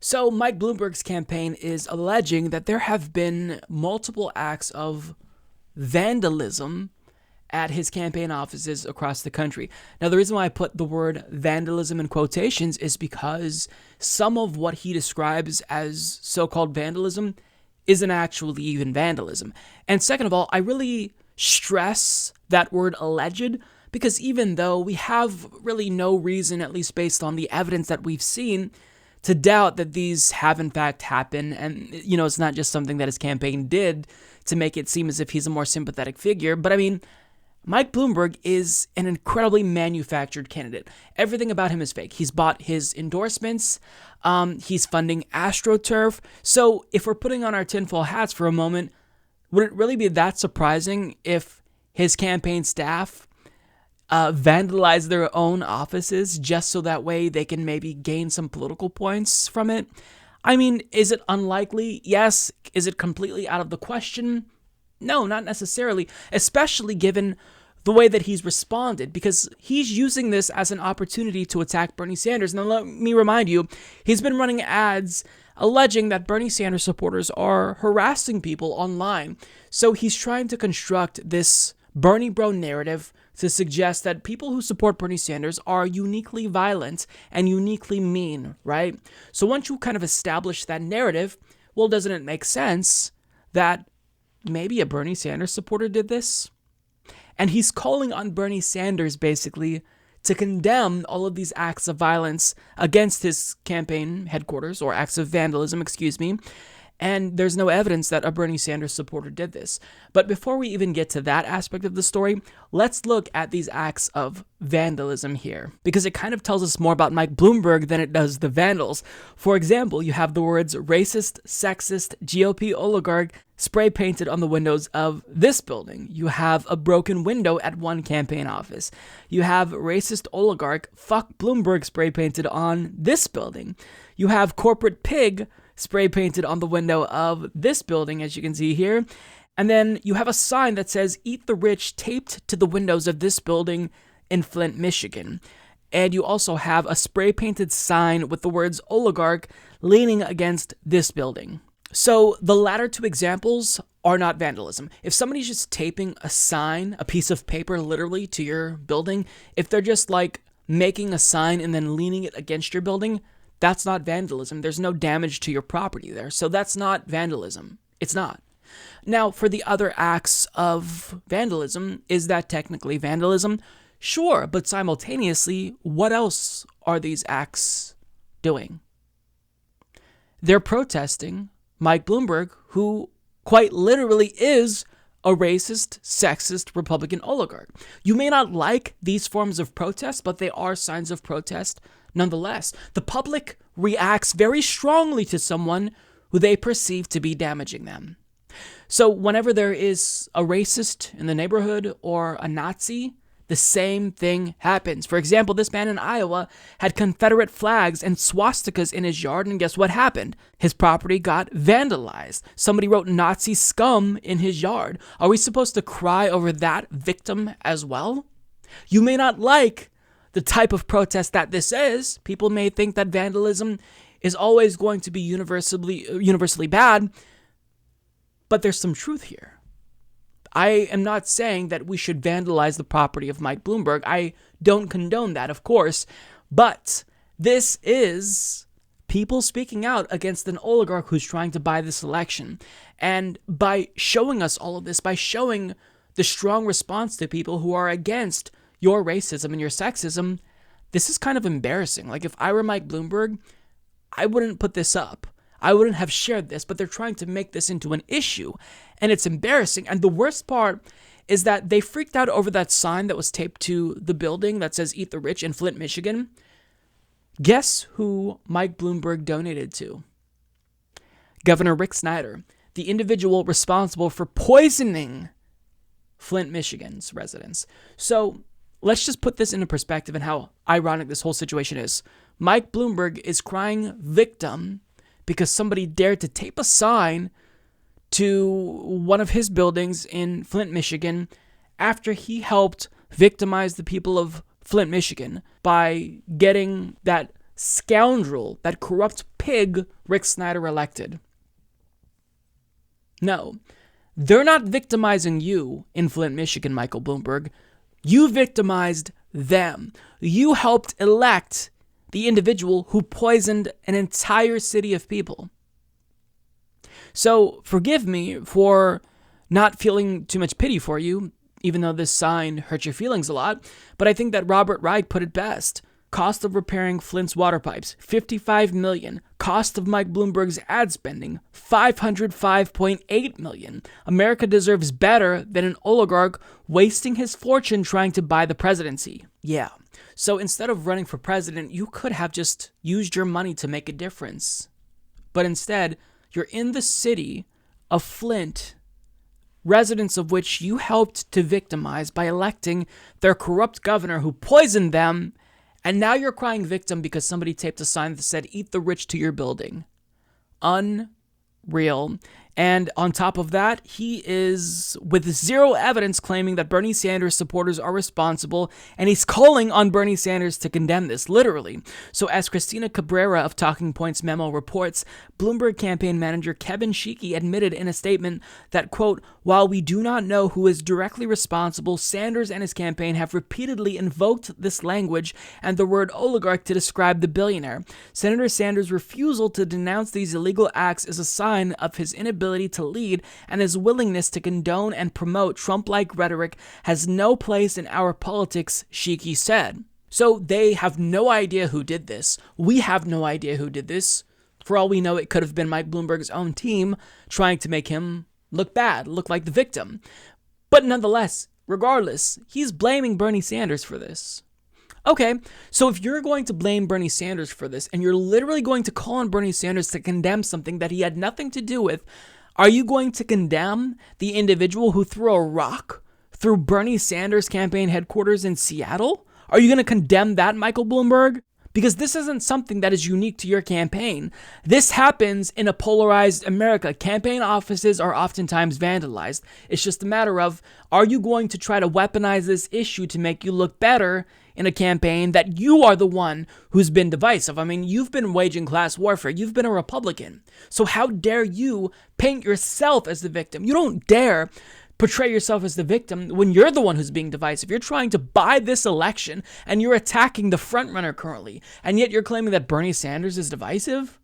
So Mike Bloomberg's campaign is alleging that there have been multiple acts of vandalism at his campaign offices across the country. Now, the reason why I put the word vandalism in quotations is because some of what he describes as so-called vandalism isn't actually even vandalism. And second of all, I really stress that word alleged because even though we have really no reason, at least based on the evidence that we've seen, to doubt that these have in fact happened, and it's not just something that his campaign did to make it seem as if he's a more sympathetic figure, but I mean, Mike Bloomberg is an incredibly manufactured candidate. Everything about him is fake. He's bought his endorsements. He's funding AstroTurf. So if we're putting on our tinfoil hats for a moment, would it really be that surprising if his campaign staff vandalize their own offices just so that way they can maybe gain some political points from it? I mean, is it unlikely? Yes. Is it completely out of the question? No, not necessarily, especially given the way that he's responded, because he's using this as an opportunity to attack Bernie Sanders. Now, let me remind you, he's been running ads alleging that Bernie Sanders supporters are harassing people online. So he's trying to construct this Bernie bro narrative to suggest that people who support Bernie Sanders are uniquely violent and uniquely mean, right? So once you kind of establish that narrative, well, doesn't it make sense that maybe a Bernie Sanders supporter did this? And he's calling on Bernie Sanders basically to condemn all of these acts of violence against his campaign headquarters, or acts of vandalism, and there's no evidence that a Bernie Sanders supporter did this. But before we even get to that aspect of the story, let's look at these acts of vandalism here, because it kind of tells us more about Mike Bloomberg than it does the vandals. For example, you have the words racist, sexist, GOP oligarch spray painted on the windows of this building. You have a broken window at one campaign office. You have racist oligarch, fuck Bloomberg spray painted on this building. You have corporate pig spray painted on the window of this building, as you can see here. And then you have a sign that says eat the rich taped to the windows of this building in Flint, Michigan. And you also have a spray painted sign with the words oligarch leaning against this building. So the latter two examples are not vandalism. If somebody's just taping a sign, a piece of paper literally to your building, if they're just like making a sign and then leaning it against your building, that's not vandalism. There's no damage to your property there. So that's not vandalism. It's not. Now, for the other acts of vandalism, is that technically vandalism? Sure, but simultaneously, what else are these acts doing? They're protesting Mike Bloomberg, who quite literally is a racist, sexist Republican oligarch. You may not like these forms of protest, but they are signs of protest nonetheless. The public reacts very strongly to someone who they perceive to be damaging them. So whenever there is a racist in the neighborhood or a Nazi, the same thing happens. For example, this man in Iowa had Confederate flags and swastikas in his yard, and guess what happened? His property got vandalized. Somebody wrote Nazi scum in his yard. Are we supposed to cry over that victim as well? You may not like the type of protest that this is. People may think that vandalism is always going to be universally bad, but there's some truth here. I am not saying that we should vandalize the property of Mike Bloomberg. I don't condone that, of course, but this is people speaking out against an oligarch who's trying to buy this election. And by showing us all of this, by showing the strong response to people who are against your racism and your sexism, this is kind of embarrassing. Like, if I were Mike Bloomberg, I wouldn't put this up. I wouldn't have shared this, but they're trying to make this into an issue, and it's embarrassing. And the worst part is that they freaked out over that sign that was taped to the building that says eat the rich in Flint, Michigan. Guess who Mike Bloomberg donated to? Governor Rick Snyder, the individual responsible for poisoning Flint, Michigan's residents. So let's just put this into perspective and how ironic this whole situation is. Mike Bloomberg is crying victim because somebody dared to tape a sign to one of his buildings in Flint, Michigan, after he helped victimize the people of Flint, Michigan by getting that scoundrel, that corrupt pig Rick Snyder elected. No, they're not victimizing you in Flint, Michigan, Michael Bloomberg. You victimized them. You helped elect the individual who poisoned an entire city of people. So forgive me for not feeling too much pity for you, even though this sign hurt your feelings a lot, but I think that Robert Reich put it best. Cost of repairing Flint's water pipes, $55 million. Cost of Mike Bloomberg's ad spending, $505.8 million. America deserves better than an oligarch wasting his fortune trying to buy the presidency. Yeah. So instead of running for president, you could have just used your money to make a difference. But instead, you're in the city of Flint, residents of which you helped to victimize by electing their corrupt governor who poisoned them, and now you're crying victim because somebody taped a sign that said, "Eat the rich to your building." Unreal. And on top of that, he is, with zero evidence, claiming that Bernie Sanders supporters are responsible, and he's calling on Bernie Sanders to condemn this, literally. So as Christina Cabrera of Talking Points Memo reports, Bloomberg campaign manager Kevin Sheekey admitted in a statement that, quote, "While we do not know who is directly responsible, Sanders and his campaign have repeatedly invoked this language and the word oligarch to describe the billionaire. Senator Sanders' refusal to denounce these illegal acts is a sign of his inability to lead, and his willingness to condone and promote Trump-like rhetoric has no place in our politics," Sheekey said. So they have no idea who did this. We have no idea who did this. For all we know, it could have been Mike Bloomberg's own team trying to make him look bad, look like the victim. But nonetheless, regardless, he's blaming Bernie Sanders for this. Okay, so if you're going to blame Bernie Sanders for this, and you're literally going to call on Bernie Sanders to condemn something that he had nothing to do with, are you going to condemn the individual who threw a rock through Bernie Sanders' campaign headquarters in Seattle? Are you going to condemn that, Michael Bloomberg? Because this isn't something that is unique to your campaign. This happens in a polarized America. Campaign offices are oftentimes vandalized. It's just a matter of, are you going to try to weaponize this issue to make you look better in a campaign that you are the one who's been divisive? I mean, you've been waging class warfare. You've been a Republican. So how dare you paint yourself as the victim? You don't dare portray yourself as the victim when you're the one who's being divisive. You're trying to buy this election, and you're attacking the frontrunner currently, and yet you're claiming that Bernie Sanders is divisive?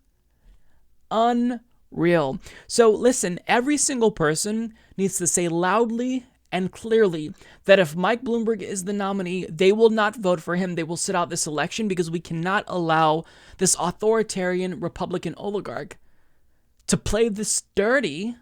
Unreal. So listen, every single person needs to say loudly and clearly that if Mike Bloomberg is the nominee, they will not vote for him. They will sit out this election because we cannot allow this authoritarian Republican oligarch to play this dirty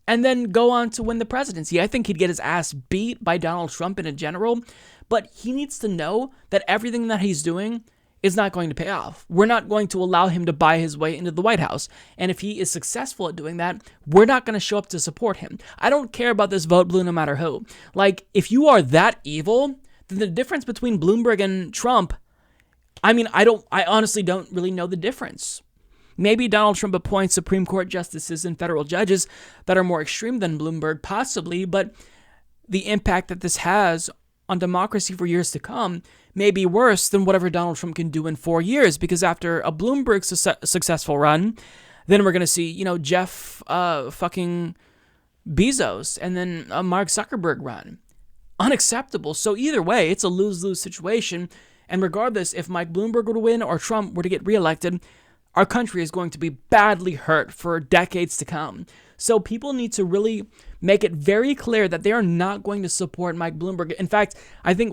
and then go on to win the presidency. I think he'd get his ass beat by Donald Trump in a general, but he needs to know that everything that he's doing is not going to pay off. We're not going to allow him to buy his way into the White House. And if he is successful at doing that, we're not going to show up to support him. I don't care about this vote blue no matter who. Like, if you are that evil, then the difference between Bloomberg and Trump, I honestly don't really know the difference. Maybe Donald Trump appoints Supreme Court justices and federal judges that are more extreme than Bloomberg, possibly, but the impact that this has on democracy for years to come may be worse than whatever Donald Trump can do in 4 years, because after a Bloomberg successful run, then we're going to see, Jeff fucking Bezos and then a Mark Zuckerberg run. Unacceptable. So either way, it's a lose-lose situation, and regardless if Mike Bloomberg were to win or Trump were to get reelected, our country is going to be badly hurt for decades to come. So people need to really make it very clear that they are not going to support Mike Bloomberg. In fact, I think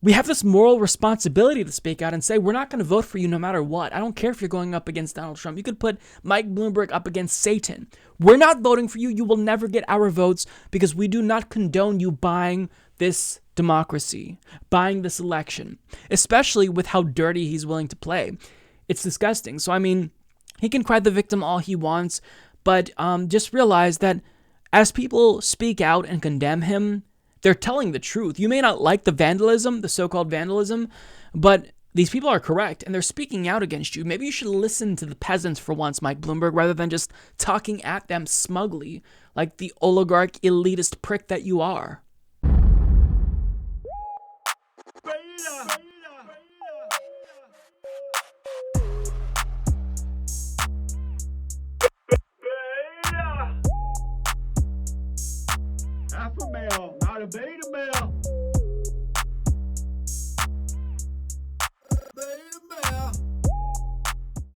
we have this moral responsibility to speak out and say, we're not going to vote for you no matter what. I don't care if you're going up against Donald Trump. You could put Mike Bloomberg up against Satan. We're not voting for you. You will never get our votes because we do not condone you buying this democracy, buying this election, especially with how dirty he's willing to play. It's disgusting. So, he can cry the victim all he wants, but just realize that as people speak out and condemn him, they're telling the truth. You may not like the vandalism, the so-called vandalism, but these people are correct, and they're speaking out against you. Maybe you should listen to the peasants for once, Mike Bloomberg, rather than just talking at them smugly like the oligarch elitist prick that you are. alpha male, not a beta male.